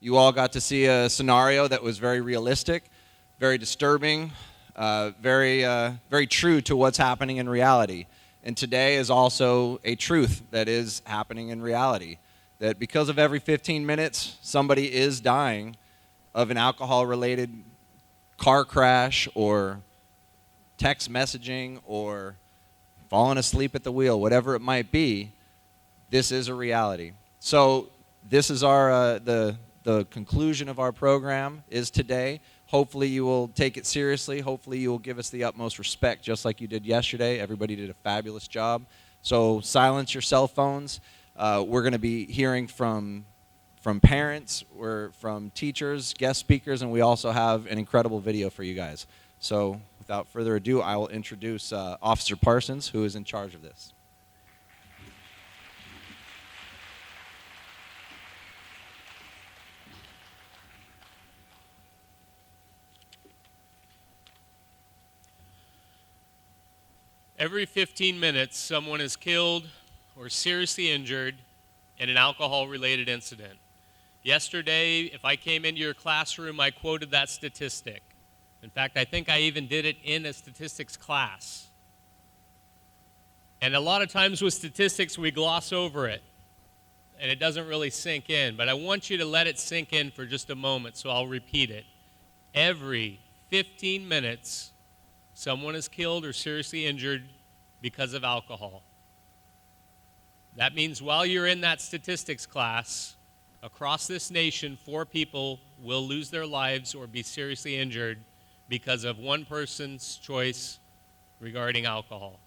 You all got to see a scenario that was very realistic, very disturbing, very true to what's happening in reality. And today is also a truth that is happening in reality, that because of every 15 minutes, somebody is dying of an alcohol-related car crash or text messaging or falling asleep at the wheel, whatever it might be. This is a reality. So this is our the conclusion of our program is today. Hopefully you will take it seriously. Hopefully you will give us the utmost respect, just like you did yesterday. Everybody did a fabulous job. So silence your cell phones. We're going to be hearing from parents, from teachers, guest speakers, and we also have an incredible video for you guys. So without further ado, I will introduce Officer Parsons, who is in charge of this. Every 15 minutes, someone is killed or seriously injured in an alcohol-related incident. Yesterday, if I came into your classroom, I quoted that statistic. In fact, I think I even did it in a statistics class. And a lot of times with statistics, we gloss over it, and it doesn't really sink in. But I want you to let it sink in for just a moment, so I'll repeat it. Every 15 minutes, someone is killed or seriously injured because of alcohol. That means while you're in that statistics class, across this nation, 4 people will lose their lives or be seriously injured because of one person's choice regarding alcohol.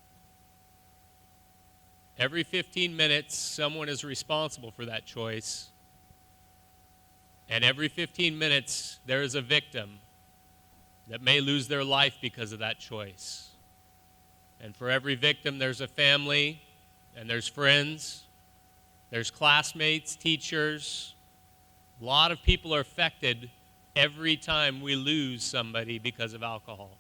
Every 15 minutes, someone is responsible for that choice. And every 15 minutes, there is a victim that may lose their life because of that choice. And for every victim, there's a family, and there's friends, there's classmates, teachers. A lot of people are affected every time we lose somebody because of alcohol.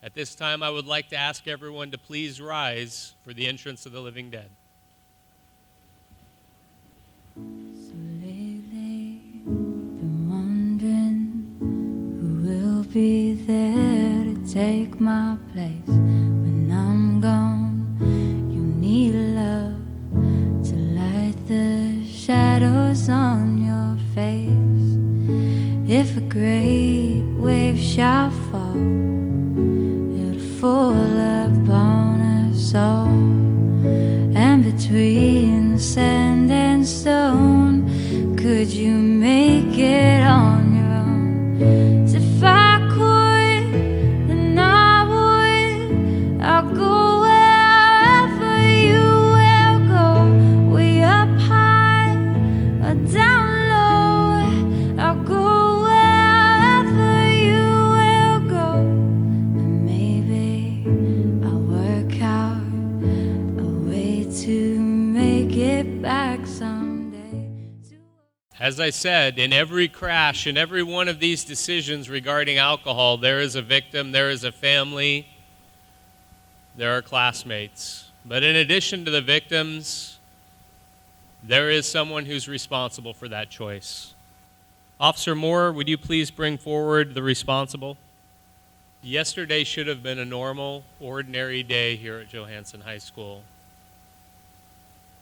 At this time, I would like to ask everyone to please rise for the entrance of the living dead. So lately, been wondering who will be there to take my place when I'm gone. You need love to light the shadows on your face. If a great wave shall fall, it'll fall upon us all. And between sand and stone, could you make it on your own? So if I could, then I would. I'll go wherever you will go, way up high or down low. I'll go wherever you will go, and maybe I'll work out a way to make it back someday. As I said, in every crash, in every one of these decisions regarding alcohol, there is a victim, there is a family, there are classmates. But in addition to the victims, there is someone who's responsible for that choice. Officer Moore, would you please bring forward the responsible? Yesterday should have been a normal, ordinary day here at Johansen High School,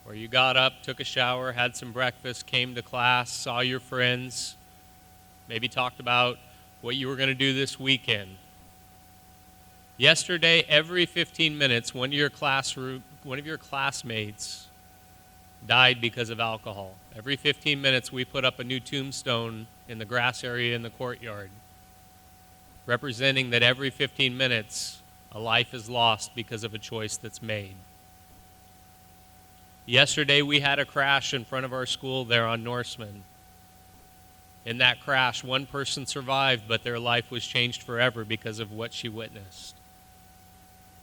where you got up, took a shower, had some breakfast, came to class, saw your friends, maybe talked about what you were going to do this weekend. Yesterday, every 15 minutes, one of your classmates died because of alcohol. Every 15 minutes, we put up a new tombstone in the grass area in the courtyard, representing that every 15 minutes, a life is lost because of a choice that's made. Yesterday, we had a crash in front of our school there on Norseman. In that crash, one person survived, but their life was changed forever because of what she witnessed.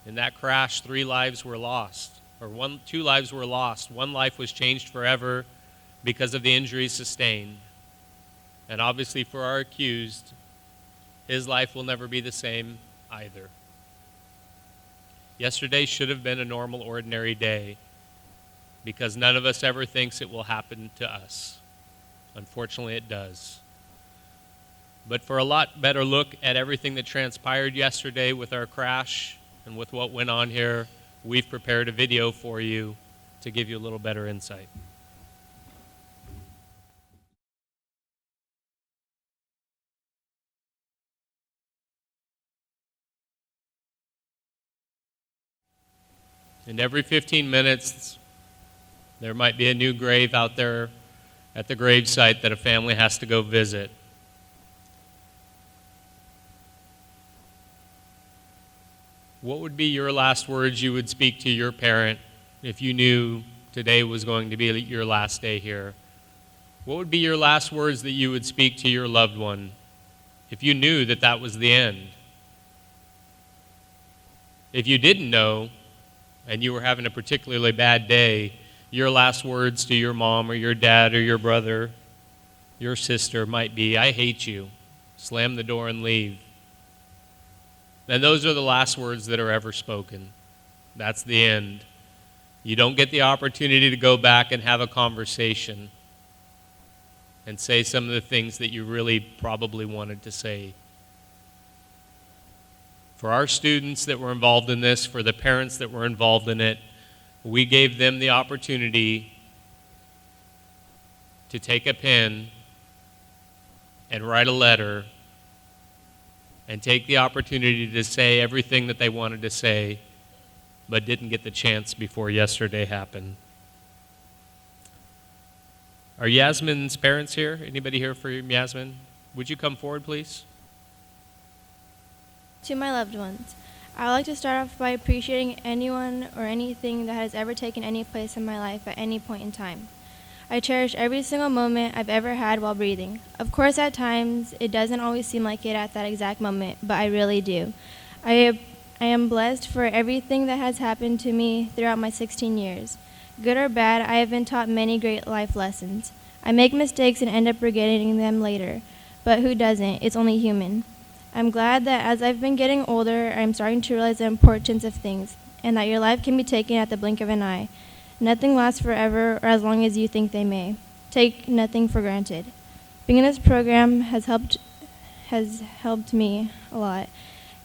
In that crash, 3 lives were lost, or 2 lives were lost. 1 life was changed forever because of the injuries sustained. And obviously for our accused, his life will never be the same either. Yesterday should have been a normal, ordinary day, because none of us ever thinks it will happen to us. Unfortunately, it does. But for a lot better look at everything that transpired yesterday with our crash and with what went on here, we've prepared a video for you to give you a little better insight. And every 15 minutes, there might be a new grave out there at the grave site that a family has to go visit. What would be your last words you would speak to your parent if you knew today was going to be your last day here? What would be your last words that you would speak to your loved one if you knew that that was the end? If you didn't know and you were having a particularly bad day, your last words to your mom or your dad or your brother, your sister might be, "I hate you. Slam the door and leave." And those are the last words that are ever spoken. That's the end. You don't get the opportunity to go back and have a conversation and say some of the things that you really probably wanted to say. For our students that were involved in this, for the parents that were involved in it, we gave them the opportunity to take a pen and write a letter and take the opportunity to say everything that they wanted to say, but didn't get the chance before yesterday happened. Are Yasmin's parents here? Anybody here for Yasmin? Would you come forward, please? To my loved ones, I would like to start off by appreciating anyone or anything that has ever taken any place in my life at any point in time. I cherish every single moment I've ever had while breathing. Of course, at times, it doesn't always seem like it at that exact moment, but I really do. I am blessed for everything that has happened to me throughout my 16 years. Good or bad, I have been taught many great life lessons. I make mistakes and end up regretting them later, but who doesn't? It's only human. I'm glad that as I've been getting older, I'm starting to realize the importance of things, and that your life can be taken at the blink of an eye. Nothing lasts forever or as long as you think they may. Take nothing for granted. Being in this program has helped me a lot.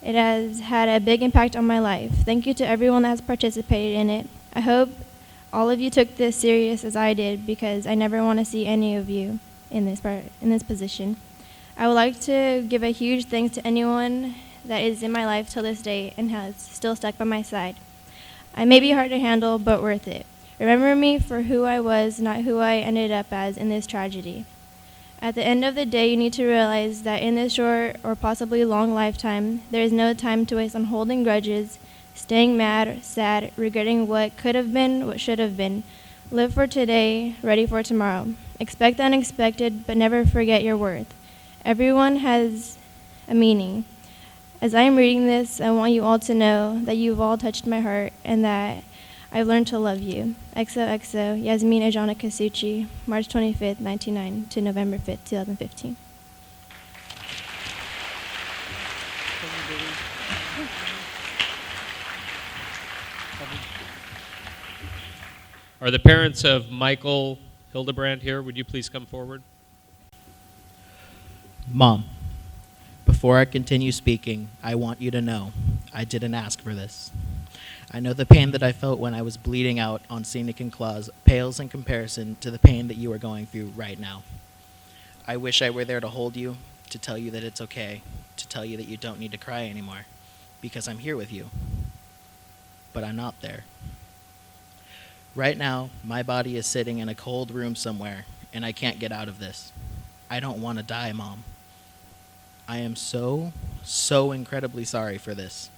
It has had a big impact on my life. Thank you to everyone that has participated in it. I hope all of you took this serious as I did, because I never want to see any of you in this position. I would like to give a huge thanks to anyone that is in my life till this day and has still stuck by my side. I may be hard to handle, but worth it. Remember me for who I was, not who I ended up as in this tragedy. At the end of the day, you need to realize that in this short or possibly long lifetime, there is no time to waste on holding grudges, staying mad or sad, regretting what could have been, what should have been. Live for today, ready for tomorrow. Expect the unexpected, but never forget your worth. Everyone has a meaning. As I am reading this, I want you all to know that you've all touched my heart and that I've learned to love you. XOXO, Yasmin Ajana Kasuchi, March 25th, 1999 to November 5th, 2015. Are the parents of Michael Hildebrand here? Would you please come forward? Mom, before I continue speaking, I want you to know I didn't ask for this. I know the pain that I felt when I was bleeding out on Scenic and Claus pales in comparison to the pain that you are going through right now. I wish I were there to hold you, to tell you that it's okay, to tell you that you don't need to cry anymore, because I'm here with you. But I'm not there. Right now, my body is sitting in a cold room somewhere, and I can't get out of this. I don't want to die, Mom. I am so incredibly sorry for this.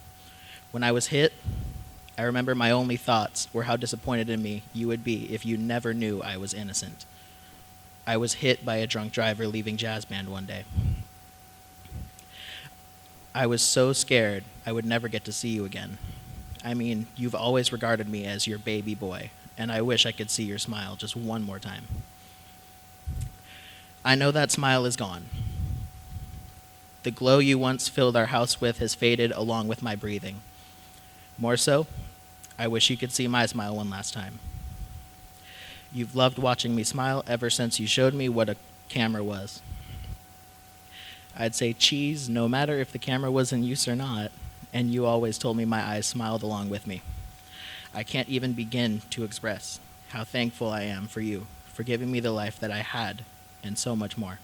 When I was hit, I remember my only thoughts were how disappointed in me you would be if you never knew I was innocent. I was hit by a drunk driver leaving jazz band one day. I was so scared I would never get to see you again. I mean, you've always regarded me as your baby boy, and I wish I could see your smile just one more time. I know that smile is gone. The glow you once filled our house with has faded along with my breathing. More so, I wish you could see my smile one last time. You've loved watching me smile ever since you showed me what a camera was. I'd say cheese no matter if the camera was in use or not, and you always told me my eyes smiled along with me. I can't even begin to express how thankful I am for you, for giving me the life that I had, and so much more.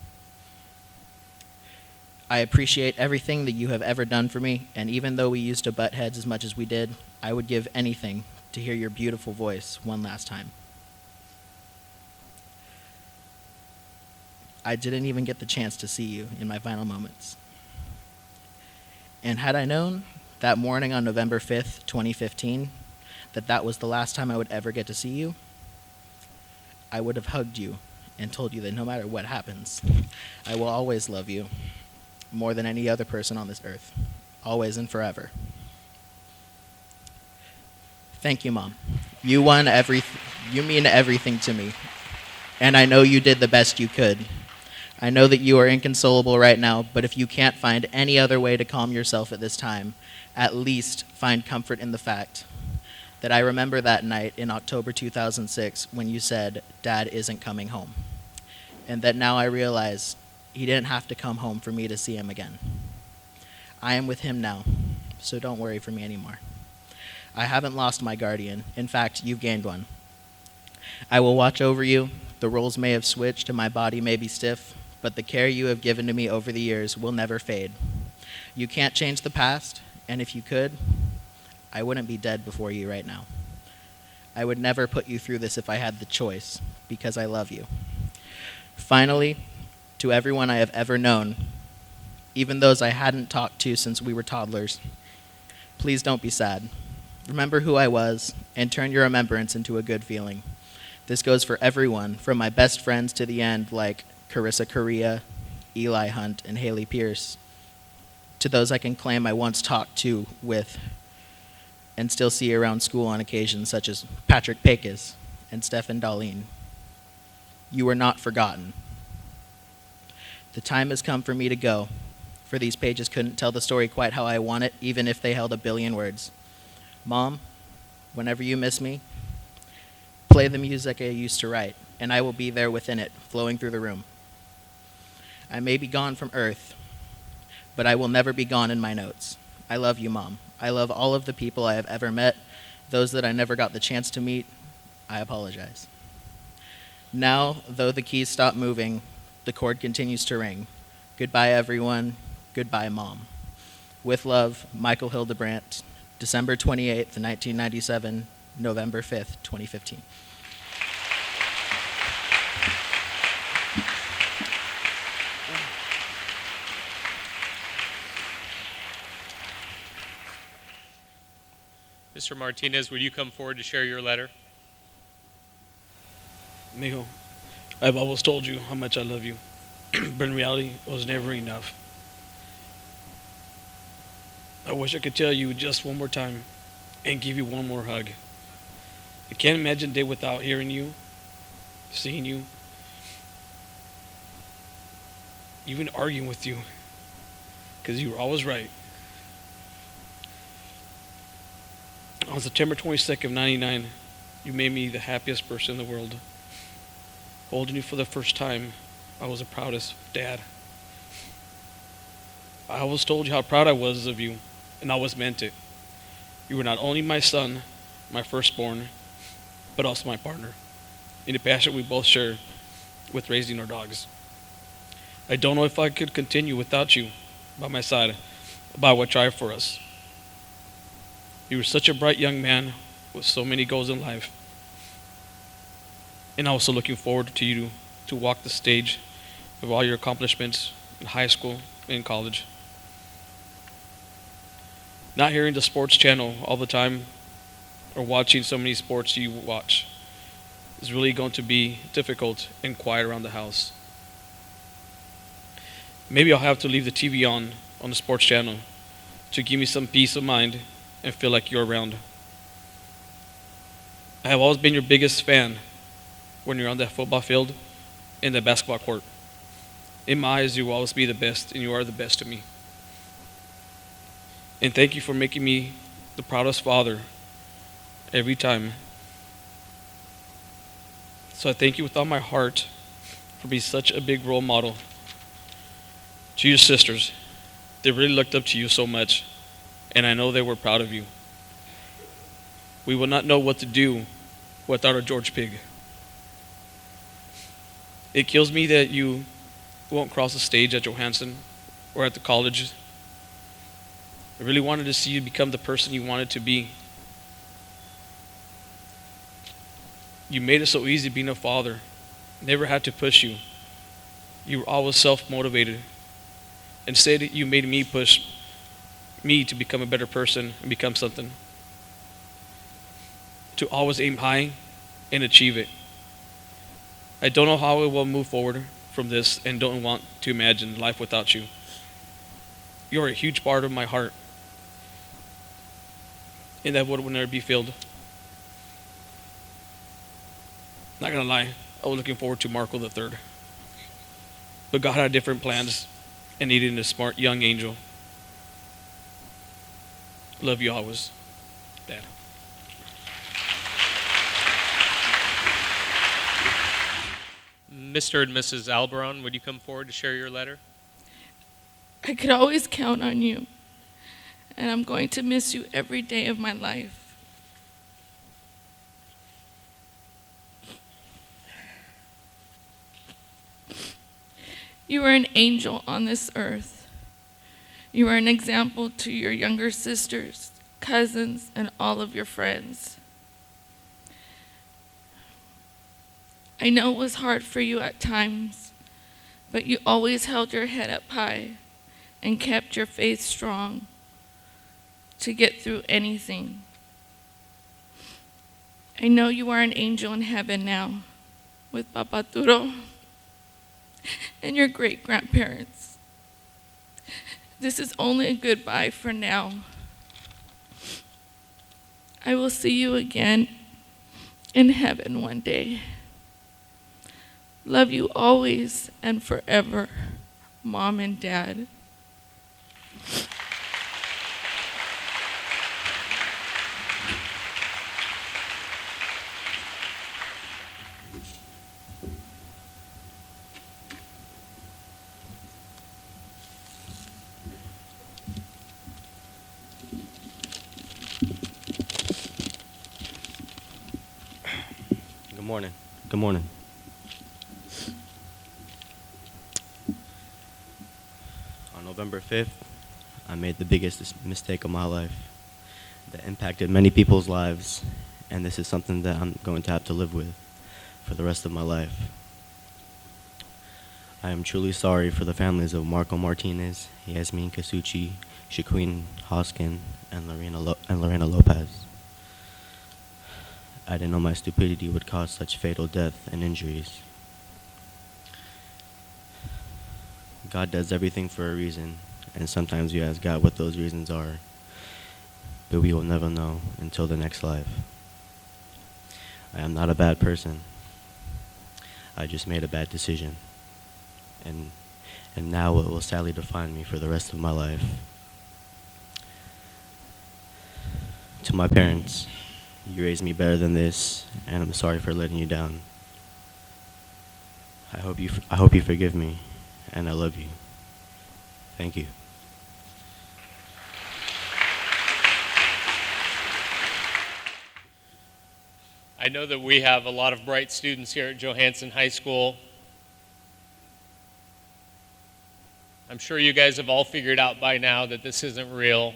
I appreciate everything that you have ever done for me, and even though we used to butt heads as much as we did, I would give anything to hear your beautiful voice one last time. I didn't even get the chance to see you in my final moments. And had I known that morning on November 5th, 2015, that was the last time I would ever get to see you, I would have hugged you and told you that no matter what happens, I will always love you more than any other person on this earth, always and forever. Thank you, Mom. You mean everything to me, and I know you did the best you could. I know that you are inconsolable right now, but if you can't find any other way to calm yourself at this time, at least find comfort in the fact that I remember that night in October 2006 when you said, "Dad isn't coming home," and that now I realize he didn't have to come home for me to see him again. I am with him now, so don't worry for me anymore. I haven't lost my guardian. In fact, you've gained one. I will watch over you. The roles may have switched and my body may be stiff, but the care you have given to me over the years will never fade. You can't change the past, and if you could, I wouldn't be dead before you right now. I would never put you through this if I had the choice, because I love you. Finally, to everyone I have ever known, even those I hadn't talked to since we were toddlers, please don't be sad. Remember who I was, and turn your remembrance into a good feeling. This goes for everyone, from my best friends to the end, like Carissa Correa, Eli Hunt, and Haley Pierce, to those I can claim I once talked to with and still see around school on occasions, such as Patrick Pecas and Stefan Darlene. You are not forgotten. The time has come for me to go, for these pages couldn't tell the story quite how I want it, even if they held 1 billion words. Mom, whenever you miss me, play the music I used to write, and I will be there within it, flowing through the room. I may be gone from Earth, but I will never be gone in my notes. I love you, Mom. I love all of the people I have ever met. Those that I never got the chance to meet, I apologize. Now, though the keys stop moving, the cord continues to ring. Goodbye, everyone. Goodbye, Mom. With love, Michael Hildebrandt, December 28th, 1997, November 5th, 2015. Mr. Martinez, would you come forward to share your letter? Mijo, I've always told you how much I love you, but in reality, it was never enough. I wish I could tell you just one more time and give you one more hug. I can't imagine a day without hearing you, seeing you, even arguing with you, because you were always right. On September 22nd of 99, you made me the happiest person in the world. Holding you for the first time, I was the proudest dad. I always told you how proud I was of you, and I always meant it. You were not only my son, my firstborn, but also my partner, in the passion we both share with raising our dogs. I don't know if I could continue without you by my side, but I would try for us. You were such a bright young man with so many goals in life. And I was so looking forward to you to walk the stage of all your accomplishments in high school and college. Not hearing the sports channel all the time or watching so many sports you watch is really going to be difficult and quiet around the house. Maybe I'll have to leave the TV on the sports channel to give me some peace of mind and feel like you're around. I have always been your biggest fan when you're on that football field and the basketball court. In my eyes, you will always be the best, and you are the best to me. And thank you for making me the proudest father every time. So I thank you with all my heart for being such a big role model. To your sisters, they really looked up to you so much, and I know they were proud of you. We will not know what to do without our George Pig. It kills me that you won't cross the stage at Johansen or at the college. I really wanted to see you become the person you wanted to be. You made it so easy being a father. Never had to push you. You were always self-motivated. Instead, you made me push me to become a better person and become something. To always aim high and achieve it. I don't know how I will move forward from this and don't want to imagine life without you. You are a huge part of my heart. And that would never be filled. Not gonna lie, I was looking forward to Marco the Third. But God had different plans and needed a smart young angel. Love you always, Dad. Mr. and Mrs. Alberon, would you come forward to share your letter? I could always count on you, and I'm going to miss you every day of my life. You are an angel on this earth. You are an example to your younger sisters, cousins, and all of your friends. I know it was hard for you at times, but you always held your head up high and kept your faith strong to get through anything. I know you are an angel in heaven now with Papa Turo and your great-grandparents. This is only a goodbye for now. I will see you again in heaven one day. Love you always and forever, Mom and Dad. Good morning. Good morning. On November 5th, I made the biggest mistake of my life that impacted many people's lives, and this is something that I'm going to have to live with for the rest of my life. I am truly sorry for the families of Marco Martinez, Yasmin Kasuchi, Shaquin Hoskin, and Lorena Lopez. I didn't know my stupidity would cause such fatal death and injuries. God does everything for a reason, and sometimes you ask God what those reasons are, but we will never know until the next life. I am not a bad person. I just made a bad decision, and now it will sadly define me for the rest of my life. To my parents, you raised me better than this, and I'm sorry for letting you down. I hope you forgive me, and I love you. Thank you. I know that we have a lot of bright students here at Johansen High School. I'm sure you guys have all figured out by now that this isn't real.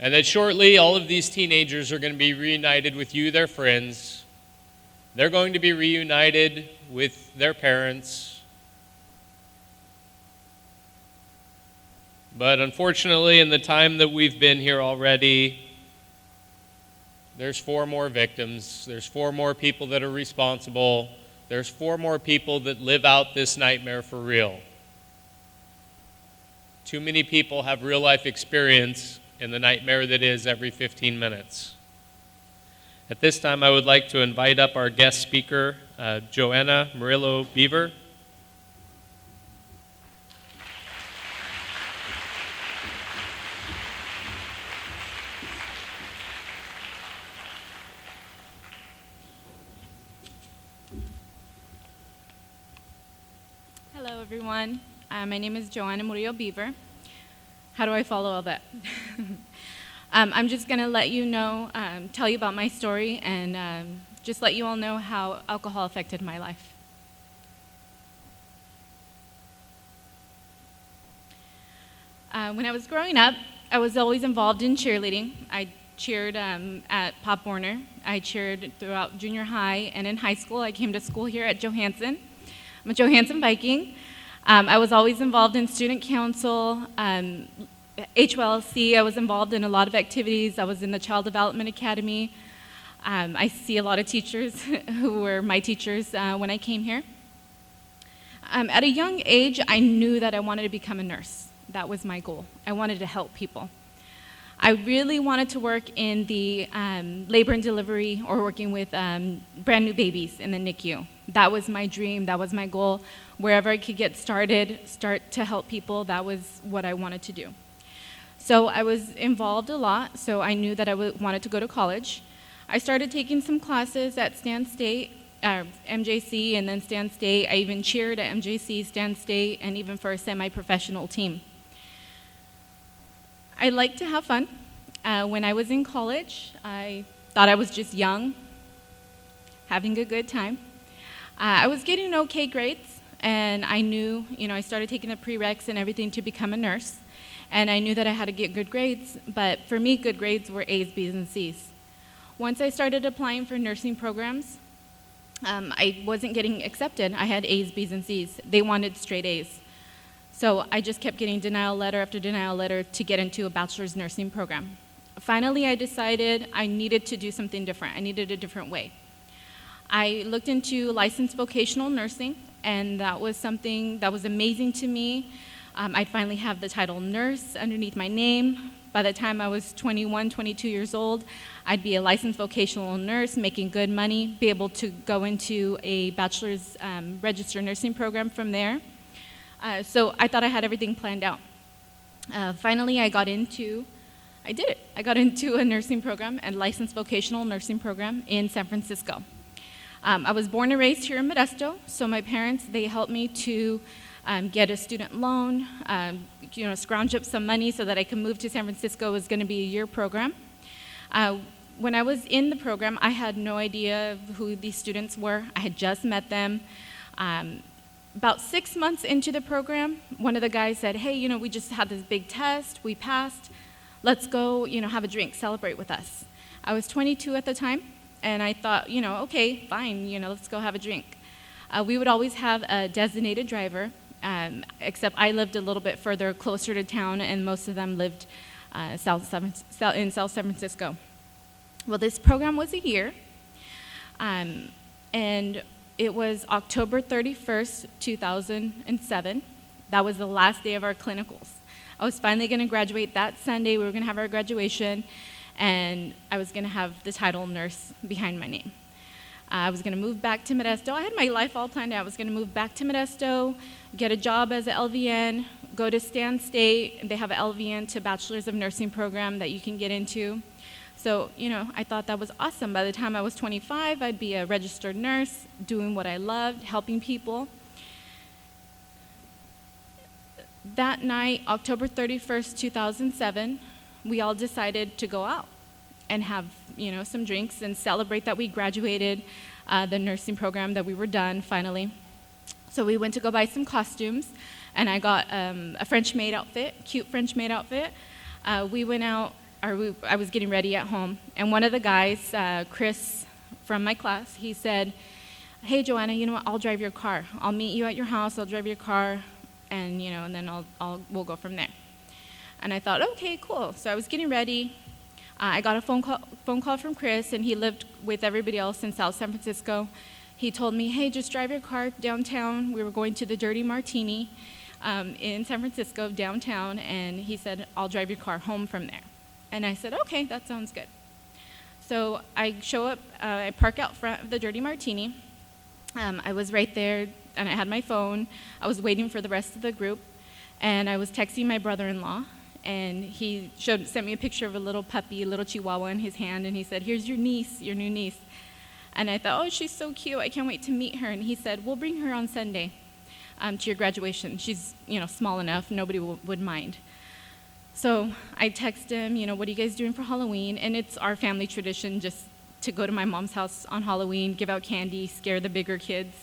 And that shortly, all of these teenagers are going to be reunited with you, their friends. They're going to be reunited with their parents. But unfortunately, in the time that we've been here already, there's 4 more victims. There's 4 more people that are responsible. There's 4 more people that live out this nightmare for real. Too many people have real-life experience in the nightmare that is every 15 minutes. At this time, I would like to invite up our guest speaker, Joanna Murillo Beaver. Hello, everyone. My name is Johanna Murillo Beaver. How do I follow all that? I'm just going to let you know, tell you about my story, and just let you all know how alcohol affected my life. When I was growing up, I was always involved in cheerleading. I cheered at Pop Warner. I cheered throughout junior high and in high school. I came to school here at Johansen. I'm a Johansen Viking. I was always involved in student council, HLC. I was involved in a lot of activities. I was in the Child Development Academy. I see a lot of teachers who were my teachers when I came here. At a young age, I knew that I wanted to become a nurse. That was my goal. I wanted to help people. I really wanted to work in the labor and delivery or working with brand new babies in the NICU. That was my dream. That was my goal. Wherever I could get started, start to help people, that was what I wanted to do. So I was involved a lot, so I knew that I wanted to go to college. I started taking some classes at Stan State, MJC, and then Stan State. I even cheered at MJC, Stan State, and even for a semi-professional team. I like to have fun. When I was in college, I thought I was just young, having a good time. I was getting okay grades, and I knew, I started taking the prereqs and everything to become a nurse, and I knew that I had to get good grades, but for me, good grades were A's, B's, and C's. Once I started applying for nursing programs, I wasn't getting accepted. I had A's, B's, and C's. They wanted straight A's. So I just kept getting denial letter after denial letter to get into a bachelor's nursing program. Finally, I decided I needed to do something different. I needed a different way. I looked into licensed vocational nursing, and that was something that was amazing to me. I'd finally have the title nurse underneath my name. By the time I was 21, 22 years old, I'd be a licensed vocational nurse, making good money, be able to go into a bachelor's registered nursing program from there. So I thought I had everything planned out. Finally, I got into a nursing program, a licensed vocational nursing program in San Francisco. I was born and raised here in Modesto, so my parents, they helped me to get a student loan, scrounge up some money so that I could move to San Francisco. It was going to be a year program. When I was in the program, I had no idea who these students were. I had just met them. About 6 months into the program, one of the guys said, hey, we just had this big test, we passed, let's go, have a drink, celebrate with us. I was 22 at the time, and I thought, okay, fine, let's go have a drink. We would always have a designated driver, except I lived a little bit further, closer to town, and most of them lived in South San Francisco. Well, this program was a year, and it was October 31st, 2007. That was the last day of our clinicals. I was finally going to graduate that Sunday. We were going to have our graduation, and I was going to have the title nurse behind my name. I was going to move back to Modesto. I had my life all planned out. I was going to move back to Modesto, get a job as an LVN, go to Stan State. They have an LVN to Bachelor's of Nursing program that you can get into. So, I thought that was awesome. By the time I was 25, I'd be a registered nurse, doing what I loved, helping people. That night, October 31st, 2007, we all decided to go out and have, some drinks and celebrate that we graduated the nursing program, that we were done finally. So we went to go buy some costumes, and I got a French maid outfit, cute French maid outfit. We went out. I was getting ready at home, and one of the guys, Chris from my class, he said, hey, Joanna, you know what, I'll drive your car. I'll meet you at your house, I'll drive your car, and, and then we'll go from there. And I thought, okay, cool. So I was getting ready. I got a phone call from Chris, and he lived with everybody else in South San Francisco. He told me, hey, just drive your car downtown. We were going to the Dirty Martini in San Francisco, downtown, and he said, I'll drive your car home from there. And I said, okay, that sounds good. So I show up, I park out front of the Dirty Martini. I was right there, and I had my phone. I was waiting for the rest of the group, and I was texting my brother-in-law, and he sent me a picture of a little puppy, a little chihuahua in his hand, and he said, here's your niece, your new niece. And I thought, oh, she's so cute. I can't wait to meet her. And he said, we'll bring her on Sunday. to your graduation. She's, small enough, nobody would mind. So I text him, what are you guys doing for Halloween? And it's our family tradition just to go to my mom's house on Halloween, give out candy, scare the bigger kids.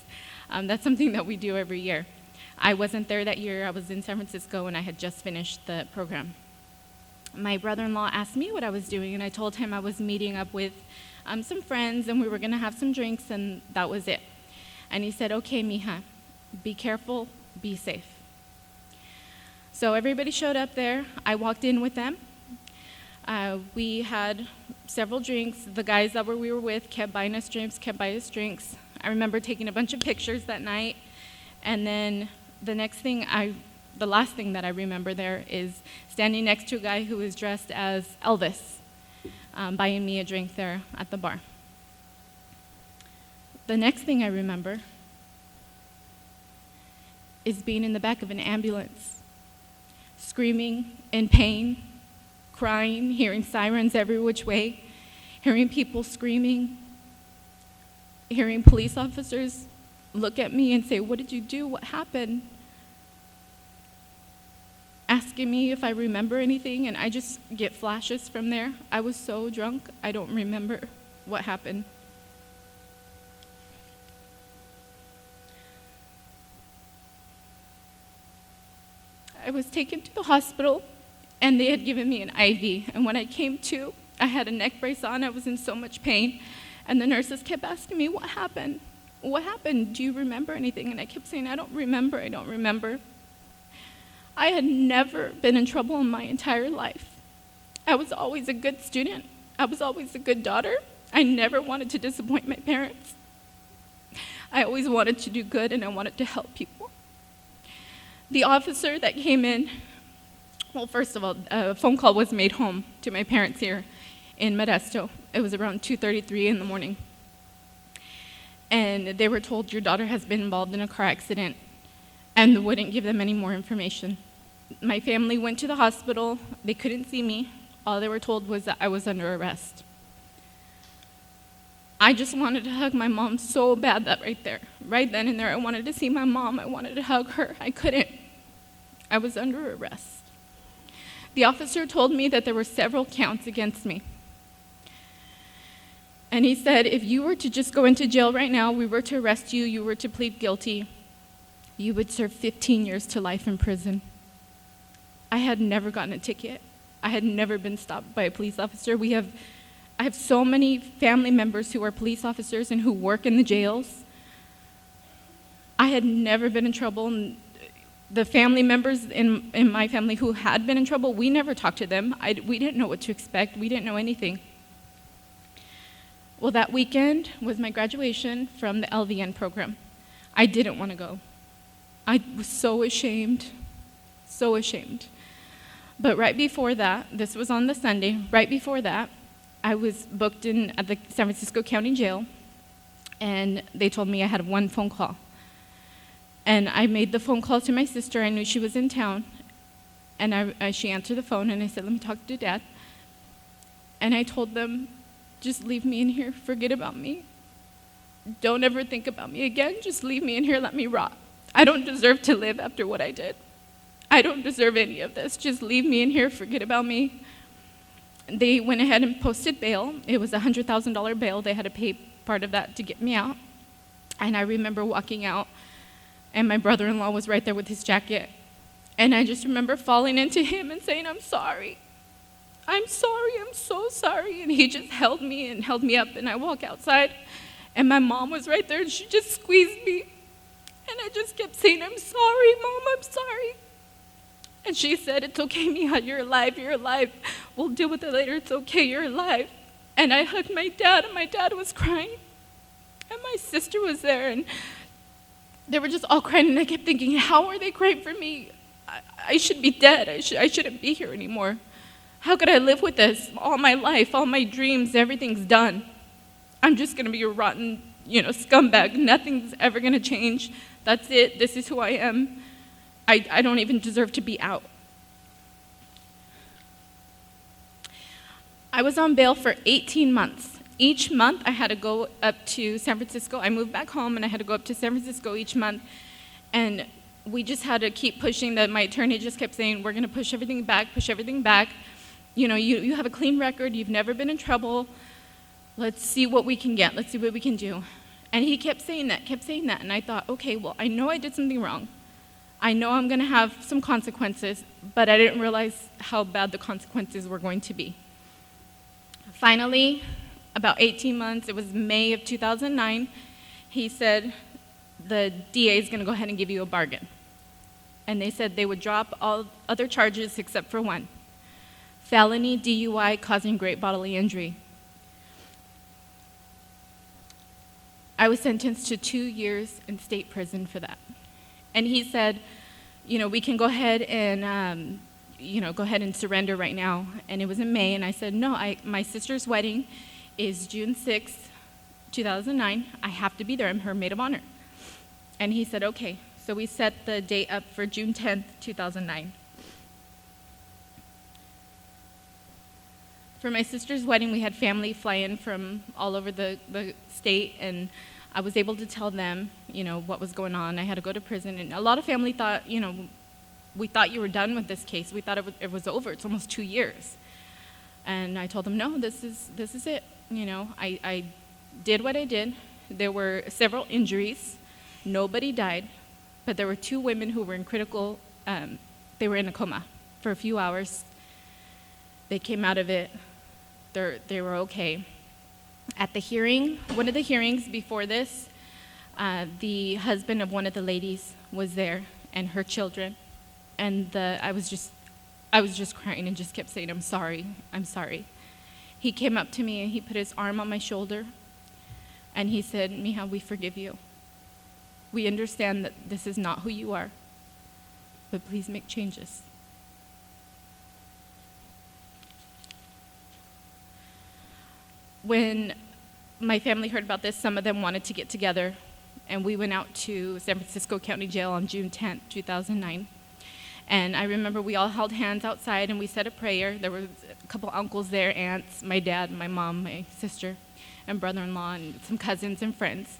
That's something that we do every year. I wasn't there that year. I was in San Francisco, and I had just finished the program. My brother-in-law asked me what I was doing, and I told him I was meeting up with some friends, and we were going to have some drinks, and that was it. And he said, okay, mija, be careful, be safe. So everybody showed up there. I walked in with them. We had several drinks. The guys that we were with kept buying us drinks. I remember taking a bunch of pictures that night, and then the last thing that I remember there is standing next to a guy who was dressed as Elvis, buying me a drink there at the bar. The next thing I remember is being in the back of an ambulance, screaming in pain, crying, hearing sirens every which way, hearing people screaming, hearing police officers look at me and say, what did you do? What happened? Asking me if I remember anything, and I just get flashes from there. I was so drunk, I don't remember what happened. I was taken to the hospital, and they had given me an IV. And when I came to, I had a neck brace on. I was in so much pain. And the nurses kept asking me, what happened? What happened? Do you remember anything? And I kept saying, I don't remember. I had never been in trouble in my entire life. I was always a good student. I was always a good daughter. I never wanted to disappoint my parents. I always wanted to do good, and I wanted to help people. The officer that came in, well, first of all, a phone call was made home to my parents here in Modesto. It was around 2:33 in the morning. And they were told, your daughter has been involved in a car accident, and wouldn't give them any more information. My family went to the hospital. They couldn't see me. All they were told was that I was under arrest. I just wanted to hug my mom so bad that right then and there, I wanted to see my mom. I wanted to hug her. I couldn't. I was under arrest. The officer told me that there were several counts against me. And he said, if you were to just go into jail right now, we were to arrest you, you were to plead guilty, you would serve 15 years to life in prison. I had never gotten a ticket. I had never been stopped by a police officer. I have so many family members who are police officers and who work in the jails. I had never been in trouble. And the family members in my family who had been in trouble, we never talked to them. We didn't know what to expect. We didn't know anything. Well, that weekend was my graduation from the LVN program. I didn't want to go. I was so ashamed, so ashamed. But right before that, this was on the Sunday, right before that, I was booked in at the San Francisco County Jail, and they told me I had one phone call. And I made the phone call to my sister. I knew she was in town, and she answered the phone, and I said, let me talk to Dad. And I told them, just leave me in here, forget about me. Don't ever think about me again, just leave me in here, let me rot. I don't deserve to live after what I did. I don't deserve any of this, just leave me in here, forget about me. They went ahead and posted bail. It was a $100,000 bail. They had to pay part of that to get me out. And I remember walking out, and my brother-in-law was right there with his jacket. And I just remember falling into him and saying, I'm sorry. I'm sorry, I'm so sorry. And he just held me and held me up, and I walk outside, and my mom was right there, and she just squeezed me. And I just kept saying, I'm sorry, Mom, I'm sorry. And she said, it's okay, Mija, you're alive, you're alive. We'll deal with it later, it's okay, you're alive. And I hugged my dad, and my dad was crying. And my sister was there, and they were just all crying, and I kept thinking, how are they crying for me? I should be dead, I shouldn't be here anymore. How could I live with this? All my life, all my dreams, everything's done. I'm just gonna be a rotten, scumbag. Nothing's ever gonna change. That's it, this is who I am. I don't even deserve to be out. I was on bail for 18 months. Each month I had to go up to San Francisco. I moved back home and I had to go up to San Francisco each month. And we just had to keep pushing. That my attorney just kept saying, we're going to push everything back, push everything back. You know, you have a clean record. You've never been in trouble. Let's see what we can get. Let's see what we can do. And he kept saying that. And I thought, okay, well, I know I did something wrong. I know I'm going to have some consequences, but I didn't realize how bad the consequences were going to be. Finally, about 18 months, it was May of 2009, he said, the DA is going to go ahead and give you a bargain. And they said they would drop all other charges except for one: felony DUI causing great bodily injury. I was sentenced to 2 years in state prison for that. And he said, you know, we can go ahead and, go ahead and surrender right now. And it was in May, and I said, no, my sister's wedding is June 6th, 2009. I have to be there. I'm her maid of honor. And he said, okay. So we set the date up for June 10th, 2009. For my sister's wedding, we had family fly in from all over the state, and I was able to tell them, you know, what was going on. I had to go to prison, and a lot of family thought, you know, we thought you were done with this case. We thought it was over. It's almost 2 years. And I told them, no, this is it. You know, I did what I did. There were several injuries. Nobody died, but there were 2 women who were in critical, they were in a coma for a few hours. They came out of it. They were okay. At the hearing, one of the hearings before this, the husband of one of the ladies was there, and her children, and I was just crying and just kept saying, I'm sorry. He came up to me and he put his arm on my shoulder, and he said, Mija, we forgive you. We understand that this is not who you are, but please make changes. When my family heard about this, some of them wanted to get together, and we went out to San Francisco County Jail on June 10th, 2009. And I remember we all held hands outside and we said a prayer. There were a couple uncles there, aunts, my dad, my mom, my sister, and brother-in-law, and some cousins and friends.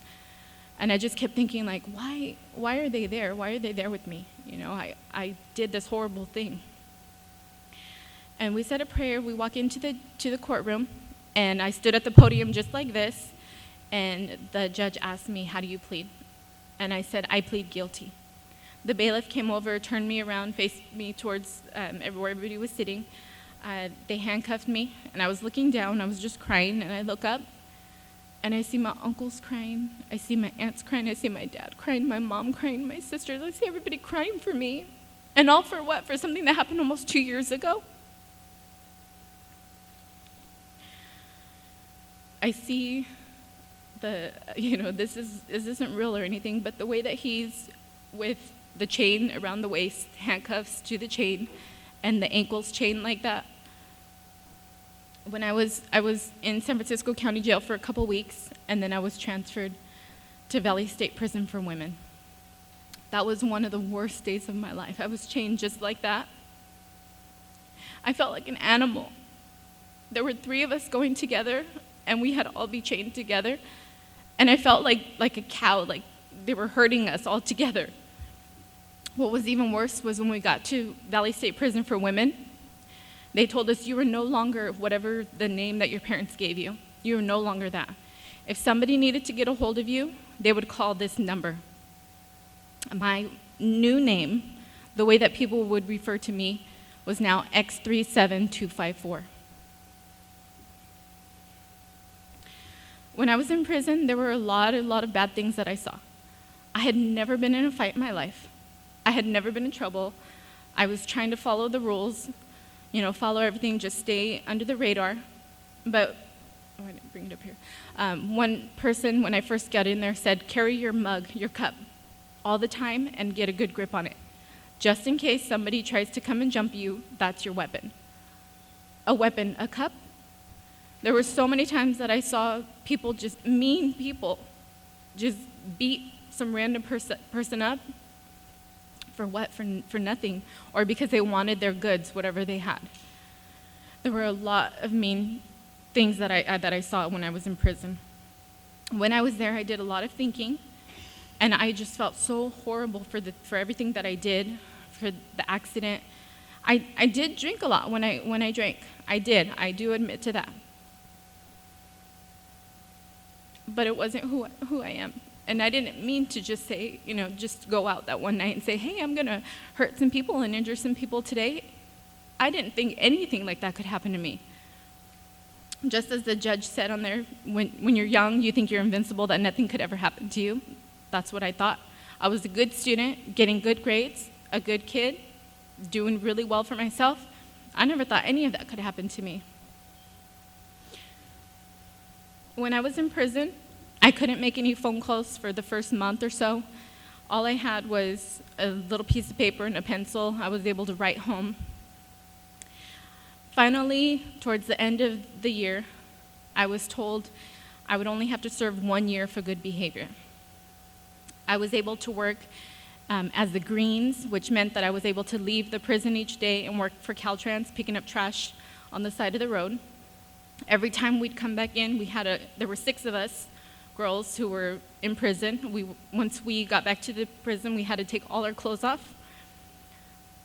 And I just kept thinking, like, why are they there? Why are they there with me? You know, I did this horrible thing. And we said a prayer. We walk into the courtroom, and I stood at the podium just like this, and the judge asked me, how do you plead? And I said, I plead guilty. The bailiff came over, turned me around, faced me towards where everybody was sitting. They handcuffed me, and I was looking down. I was just crying, and I look up, and I see my uncles crying. I see my aunts crying. I see my dad crying, my mom crying, my sisters. I see everybody crying for me. And all for what? For something that happened almost 2 years ago? I see this isn't real or anything, but the way that he's with the chain around the waist, handcuffs to the chain, and the ankles chained like that. When I was in San Francisco County Jail for a couple weeks, and then I was transferred to Valley State Prison for Women. That was one of the worst days of my life. I was chained just like that. I felt like an animal. There were 3 of us going together, and we had to all be chained together. And I felt like a cow, like they were hurting us all together. What was even worse was when we got to Valley State Prison for Women, they told us you were no longer whatever the name that your parents gave you. You were no longer that. If somebody needed to get a hold of you, they would call this number. My new name, the way that people would refer to me, was now X37254. When I was in prison, there were a lot of bad things that I saw. I had never been in a fight in my life. I had never been in trouble. I was trying to follow the rules, follow everything, just stay under the radar. But, I didn't bring it up here. One person, when I first got in there, said, carry your mug, your cup, all the time and get a good grip on it. Just in case somebody tries to come and jump you, that's your weapon. A weapon, a cup? There were so many times that I saw people, just mean people, just beat some random person up. For what? For nothing. Or because they wanted their goods, whatever they had. There were a lot of mean things that I saw when I was in prison. When I was there, I did a lot of thinking, And I just felt so horrible for everything that I did, for the accident. I did drink a lot when I drank. I did. I do admit to that. But it wasn't who I am. And I didn't mean to just say, just go out that one night and say, hey, I'm going to hurt some people and injure some people today. I didn't think anything like that could happen to me. Just as the judge said on there, when you're young, you think you're invincible, that nothing could ever happen to you. That's what I thought. I was a good student, getting good grades, a good kid, doing really well for myself. I never thought any of that could happen to me. When I was in prison, I couldn't make any phone calls for the first month or so. All I had was a little piece of paper and a pencil. I was able to write home. Finally, towards the end of the year, I was told I would only have to serve 1 year for good behavior. I was able to work as the greens, which meant that I was able to leave the prison each day and work for Caltrans, picking up trash on the side of the road. Every time we'd come back in, there were 6 of us, girls who were in prison. Once we got back to the prison, we had to take all our clothes off,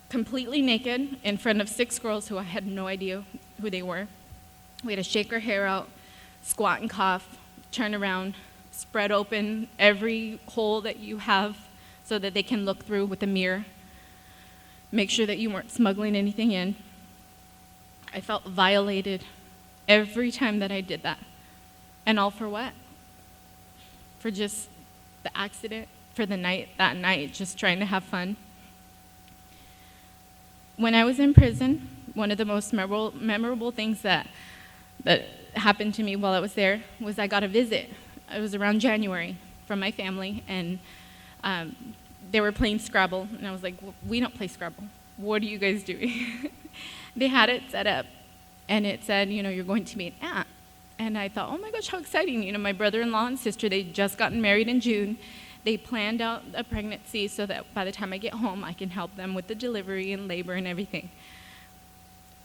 completely naked, in front of 6 girls who I had no idea who they were. We had to shake our hair out, squat and cough, turn around, spread open every hole that you have so that they can look through with a mirror. Make sure that you weren't smuggling anything in. I felt violated every time that I did that. And all for what? For just the accident, for that night, just trying to have fun. When I was in prison, one of the most memorable things that happened to me while I was there was I got a visit. It was around January from my family, and they were playing Scrabble, and I was like, well, we don't play Scrabble. What are you guys doing? They had it set up, and it said, you're going to meet Aunt. And I thought, oh my gosh, how exciting. My brother-in-law and sister, they'd just gotten married in June. They planned out a pregnancy so that by the time I get home, I can help them with the delivery and labor and everything.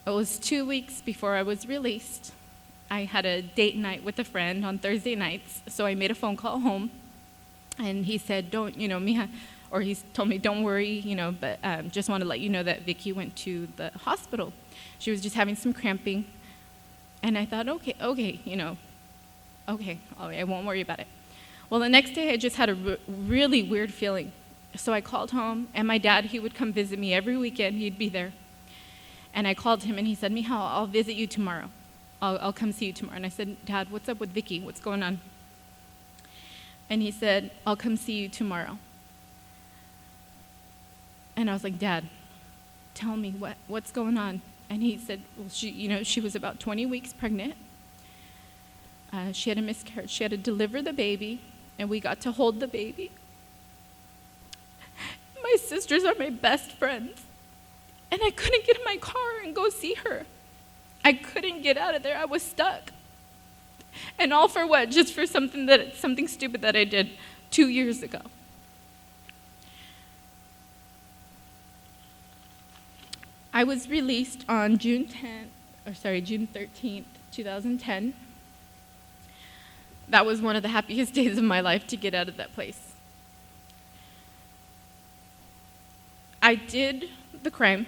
It was 2 weeks before I was released. I had a date night with a friend on Thursday nights, so I made a phone call home. And he said, Mija, or he told me, don't worry, but just want to let you know that Vicky went to the hospital. She was just having some cramping. And I thought, okay, I won't worry about it. Well, the next day I just had a really weird feeling. So I called home, and my dad, he would come visit me every weekend. He'd be there. And I called him, and he said, Mija, I'll visit you tomorrow. I'll come see you tomorrow. And I said, Dad, what's up with Vicky? What's going on? And he said, I'll come see you tomorrow. And I was like, Dad, tell me what's going on. And he said, well, she was about 20 weeks pregnant. She had a miscarriage. She had to deliver the baby, and we got to hold the baby. My sisters are my best friends, and I couldn't get in my car and go see her. I couldn't get out of there. I was stuck. And all for what? Just for something stupid that I did 2 years ago. I was released on June 13th, 2010. That was one of the happiest days of my life to get out of that place. I did the crime,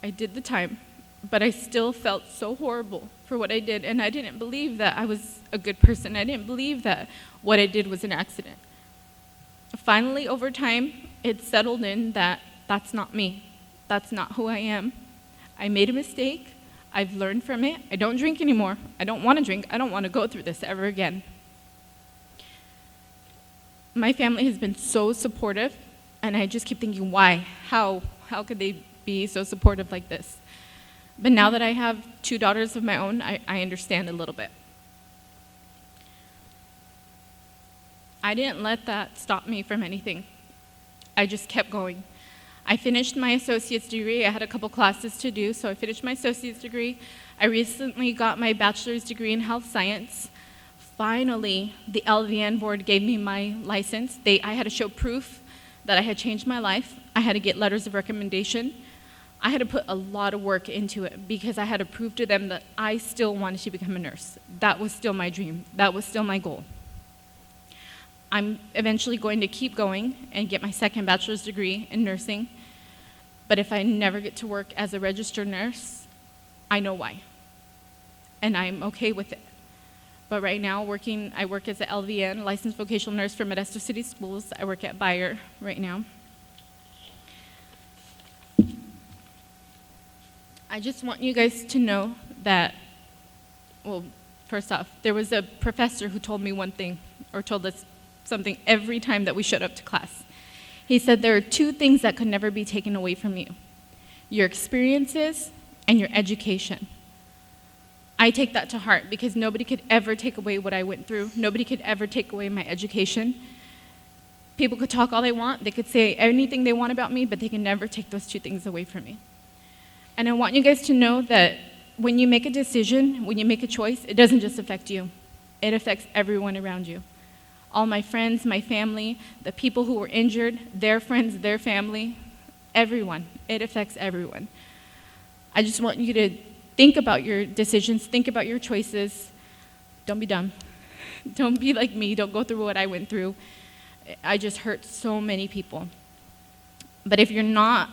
I did the time, but I still felt so horrible for what I did, and I didn't believe that I was a good person. I didn't believe that what I did was an accident. Finally, over time, it settled in that that's not me. That's not who I am. I made a mistake. I've learned from it. I don't drink anymore. I don't want to drink. I don't want to go through this ever again. My family has been so supportive, and I just keep thinking, why? How could they be so supportive like this? But now that I have 2 daughters of my own, I understand a little bit. I didn't let that stop me from anything. I just kept going. I finished my associate's degree. I had a couple classes to do, so I finished my associate's degree. I recently got my bachelor's degree in health science. Finally, the LVN board gave me my license. I had to show proof that I had changed my life. I had to get letters of recommendation. I had to put a lot of work into it because I had to prove to them that I still wanted to become a nurse. That was still my dream. That was still my goal. I'm eventually going to keep going and get my second bachelor's degree in nursing. But if I never get to work as a registered nurse, I know why. And I'm okay with it. But right now, I work as an LVN, licensed vocational nurse for Modesto City Schools. I work at Bayer right now. I just want you guys to know that, well, first off, there was a professor who told me one thing, or told us something every time that we showed up to class. He said there are two things that could never be taken away from you: your experiences and your education. I take that to heart because nobody could ever take away what I went through. Nobody could ever take away my education. People could talk all they want. They could say anything they want about me, but they can never take those two things away from me. And I want you guys to know that when you make a decision, when you make a choice, it doesn't just affect you. It affects everyone around you. All my friends, my family, the people who were injured, their friends, their family, everyone. It affects everyone. I just want you to think about your decisions, think about your choices. Don't be dumb. Don't be like me. Don't go through what I went through. I just hurt so many people. But if you're not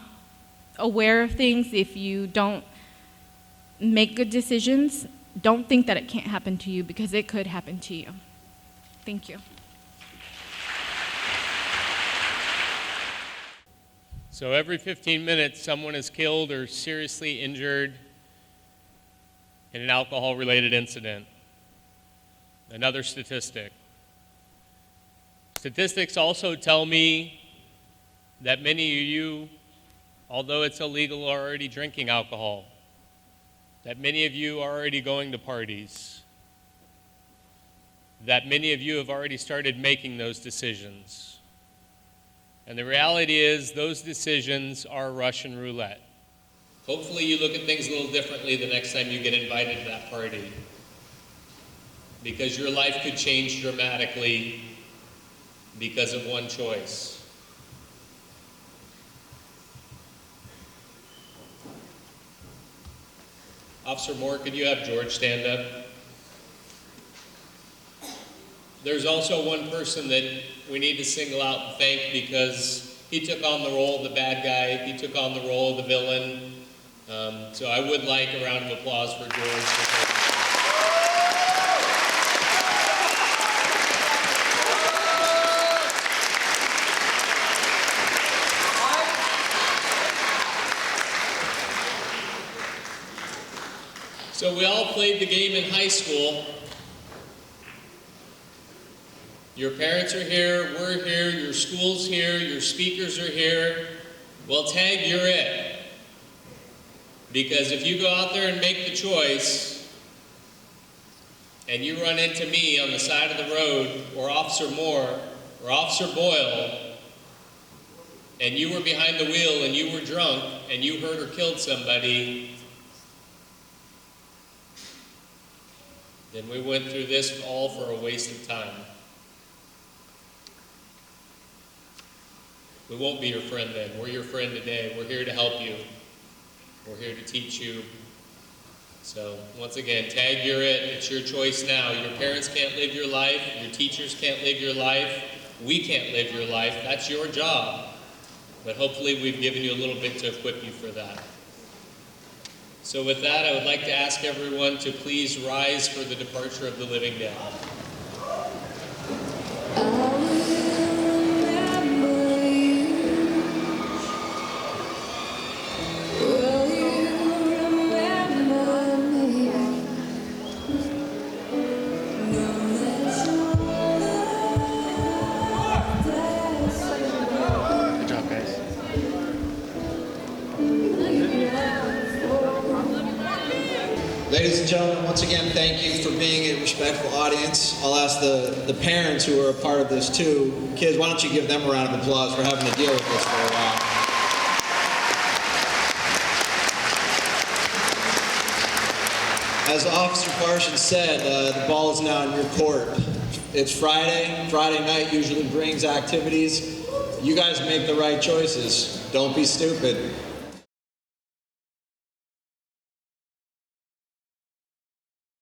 aware of things, if you don't make good decisions, don't think that it can't happen to you, because it could happen to you. Thank you. So every 15 minutes, someone is killed or seriously injured in an alcohol-related incident. Another statistic. Statistics also tell me that many of you, although it's illegal, are already drinking alcohol. That many of you are already going to parties. That many of you have already started making those decisions. And the reality is, those decisions are Russian roulette. Hopefully you look at things a little differently the next time you get invited to that party, because your life could change dramatically because of one choice. Officer Moore, could you have George stand up? There's also one person that we need to single out and thank, because he took on the role of the bad guy, he took on the role of the villain. So I would like a round of applause for George. So we all played the game in high school. Your parents are here, we're here, your school's here, your speakers are here. Well, tag, you're it. Because if you go out there and make the choice, and you run into me on the side of the road, or Officer Moore, or Officer Boyle, and you were behind the wheel and you were drunk, and you hurt or killed somebody, then we went through this all for a waste of time. We won't be your friend then. We're your friend today. We're here to help you. We're here to teach you. So once again, tag, you're it. It's your choice now. Your parents can't live your life. Your teachers can't live your life. We can't live your life. That's your job. But hopefully we've given you a little bit to equip you for that. So with that, I would like to ask everyone to please rise for the departure of the living dead. Good job, guys. Ladies and gentlemen, once again, thank you for being a respectful audience. I'll ask the parents who are a part of this too. Kids, why don't you give them a round of applause for having to deal with this for a while. As Officer Parsons said, the ball is now in your court. It's Friday. Friday night usually brings activities. You guys make the right choices. Don't be stupid.